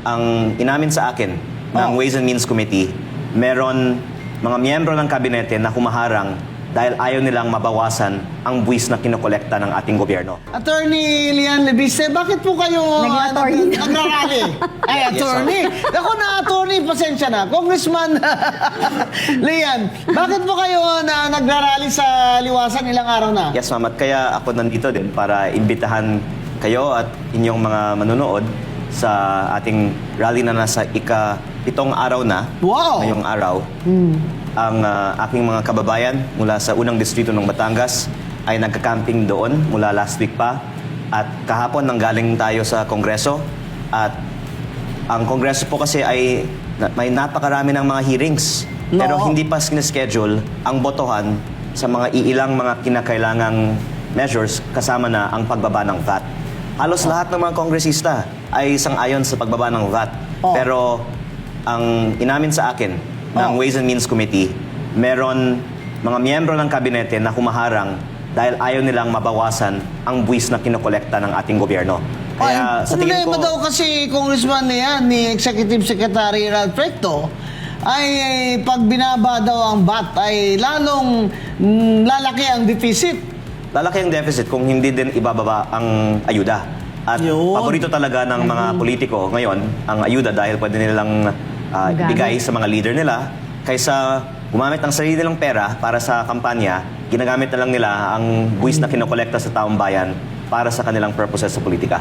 ang inamin sa akin ng Ways and Means Committee, meron mga miyembro ng kabinete na humaharang dahil ayaw nilang mabawasan ang buwis na kinokolekta ng ating gobyerno. Attorney Lian Lebiste, bakit po kayo Naging attorney. nagrarally? Ay, attorney. Ako na attorney, pasensya na. Congressman Lian, bakit po kayo na nagrarally sa Liwasan ilang araw na? Yes, ma'am. At kaya ako nandito din para imbitahan kayo at inyong mga manunood sa ating rally na nasa ika-7 araw na. Wow! Ngayong araw. Ang aking mga kababayan mula sa unang distrito ng Batangas ay nagka-camping doon mula last week pa. At kahapon nanggaling tayo sa Kongreso. At ang Kongreso po kasi ay may napakarami ng mga hearings. No. Pero hindi pa sineschedule ang botohan sa mga iilang mga kinakailangang measures kasama na ang pagbaba ng VAT. Halos lahat ng mga kongresista ay sang-ayon sa pagbaba ng VAT. Pero ang inamin sa akin ng Ways and Means Committee, meron mga miyembro ng kabinete na humaharang dahil ayaw nilang mabawasan ang buwis na kinokolekta ng ating gobyerno. Kaya sa tingin ko... Problema daw kasi Congressman Lian ni Executive Secretary Ralph Recto ay pag binaba daw ang VAT ay lalong lalaki ang deficit. Lalaki ang deficit kung hindi din ibababa ang ayuda. At Yun. paborito talaga ng mga politiko ngayon ang ayuda dahil pwede nilang ibigay sa mga leader nila kaysa gumamit ng sarili nilang pera para sa kampanya, ginagamit na lang nila ang buwis na kinokolekta sa taong bayan para sa kanilang purposes sa politika.